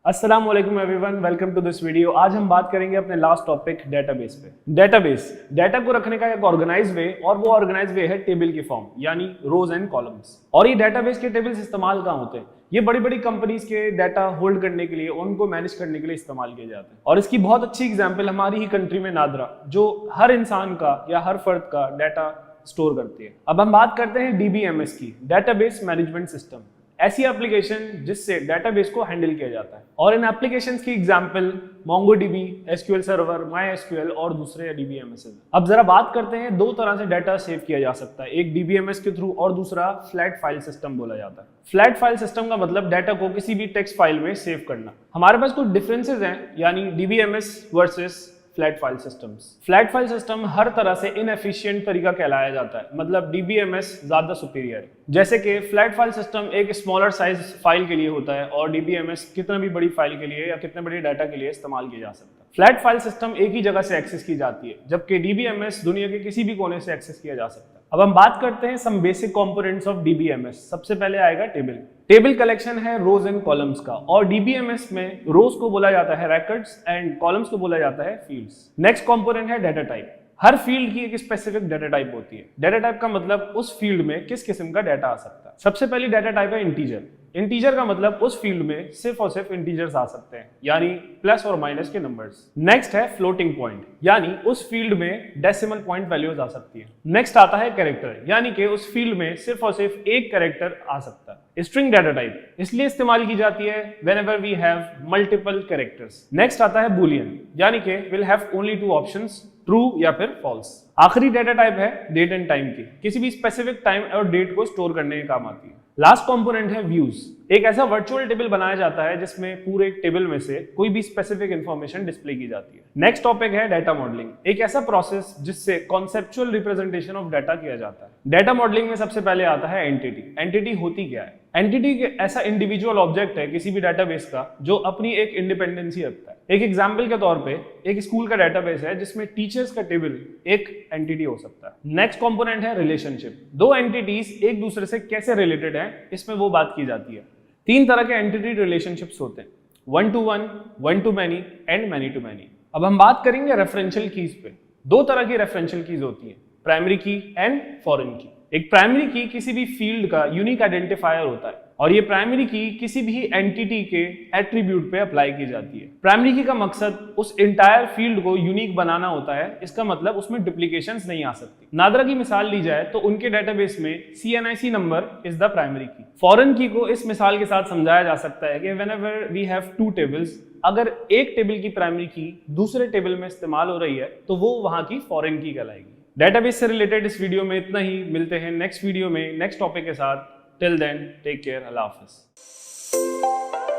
अस्सलाम वालेकुम everyone, welcome to this video. आज हम बात करेंगे अपने लास्ट टॉपिक डेटाबेस पे। डेटाबेस डाटा को रखने का एक ऑर्गेनाइज वे, और वो ऑर्गेनाइज वे है टेबल की फॉर्म, यानी रोज एंड कॉलम्स। और ये डेटाबेस के टेबल्स इस्तेमाल कहाँ होते हैं? ये बड़ी बड़ी कंपनीज के डाटा होल्ड करने के लिए, उनको मैनेज करने के लिए इस्तेमाल किए जाते हैं। और इसकी बहुत अच्छी एग्जाम्पल हमारी ही कंट्री में नादरा, जो हर इंसान का या हर फर्द का डाटा स्टोर करती है। अब हम बात करते हैं DBMS की, डेटाबेस मैनेजमेंट सिस्टम। ऐसी एप्लीकेशन जिससे डेटाबेस को हैंडल किया जाता है। और इन एप्लीकेशंस की example MongoDB, SQL server, MySQL और दूसरे DBMS। अब जरा बात करते हैं, दो तरह से डाटा सेव किया जा सकता है, एक DBMS के थ्रू और दूसरा फ्लैट फाइल सिस्टम बोला जाता है। फ्लैट फाइल सिस्टम का मतलब डाटा को किसी भी टेक्स्ट फाइल में सेव करना। हमारे पास कुछ डिफरेंसेस हैं, यानी DBMS versus flat file systems. Flat file system हर तरह से इनएफिशिएंट तरीका कहलाया जाता है, मतलब DBMS ज्यादा सुपीरियर है। जैसे कि फ्लैट फाइल सिस्टम एक स्मॉलर साइज फाइल के लिए होता है और DBMS कितना भी बड़ी फाइल के लिए या कितने बड़े डाटा के लिए इस्तेमाल किया जा सकता है। फ्लैट फाइल सिस्टम एक ही जगह से एक्सेस की जाती है, जबकि DBMS दुनिया के किसी भी कोने से एक्सेस किया जा सकता है। अब हम बात करते हैं some basic components of DBMS। सबसे पहले आएगा टेबल। टेबल कलेक्शन है रोज एंड कॉलम्स का, और DBMS में रोज को बोला जाता है रिकॉर्ड्स एंड कॉलम्स को बोला जाता है फील्ड्स। नेक्स्ट कंपोनेंट है डाटा टाइप। हर फील्ड की एक स्पेसिफिक डाटा टाइप होती है। डाटा टाइप का मतलब उस फील्ड में किस किस्म का डाटा आ सकता है। सबसे पहली डाटा टाइप है इंटीजर। इंटीजर का मतलब उस फील्ड में सिर्फ और सिर्फ इंटीजर्स आ सकते हैं, यानी प्लस और माइनस के नंबर्स। नेक्स्ट है फ्लोटिंग पॉइंट, यानी उस फील्ड में डेसिमल पॉइंट वैल्यूज आ सकती है। नेक्स्ट आता है कैरेक्टर, यानी कि उस फील्ड में सिर्फ और सिर्फ एक कैरेक्टर आ सकता है। स्ट्रिंग डाटा टाइप इसलिए इस्तेमाल की जाती है whenever we have multiple characters. Next आता है बूलियन, यानी कि will have only two options, true या फिर फॉल्स। आखिरी डाटा टाइप है डेट एंड टाइम की, किसी भी स्पेसिफिक टाइम और डेट को स्टोर करने के काम आती है। लास्ट कंपोनेंट है व्यूज। एक ऐसा वर्चुअल टेबल बनाया जाता है जिसमें पूरे टेबल में से कोई भी स्पेसिफिक इंफॉर्मेशन डिस्प्ले की जाती है। नेक्स्ट टॉपिक है डाटा मॉडलिंग, एक ऐसा प्रोसेस जिससे कॉन्सेप्चुअल रिप्रेजेंटेशन ऑफ डाटा किया जाता है। डाटा मॉडलिंग में सबसे पहले आता है एंटिटी। एंटिटी होती क्या है? एंटिटी ऐसा इंडिविजुअल ऑब्जेक्ट है किसी भी डाटाबेस का जो अपनी एक इंडिपेंडेंसी रखता है। एक एग्जांपल के तौर पे एक स्कूल का डाटाबेस है जिसमें टीचर्स का टेबल एक एंटिटी हो सकता है। नेक्स्ट कंपोनेंट है रिलेशनशिप। दो एंटिटीज एक दूसरे से कैसे रिलेटेड है, इसमें वो बात की जाती है। तीन तरह के एंटिटी रिलेशनशिप्स होते हैं, one to one, one to many and many to many. अब हम बात करेंगे रेफरेंशियल कीज पे। दो तरह की रेफरेंशियल कीज होती है, प्राइमरी की एंड फॉरेन की। एक प्राइमरी की किसी भी फील्ड का यूनिक आइडेंटिफायर होता है, और ये प्राइमरी की किसी भी एंटिटी के एट्रीब्यूट पे अप्लाई की जाती है। प्राइमरी की का मकसद उस इंटायर फील्ड को यूनिक बनाना होता है, इसका मतलब उसमें डुप्लीकेशंस नहीं आ सकती। नादरा की मिसाल ली जाए तो उनके डेटाबेस में CNIC number is the primary की। फॉरेन की को इस मिसाल के साथ समझाया जा सकता है कि whenever we have two tables, अगर एक टेबल की प्राइमरी की दूसरे टेबल में इस्तेमाल हो रही है तो वो वहां की फॉरेन की कहलाएगी। डेटाबेस से रिलेटेड इस वीडियो में इतना ही। मिलते हैं नेक्स्ट वीडियो में नेक्स्ट टॉपिक के साथ। टिल देन टेक केयर, अल्लाह हाफिज।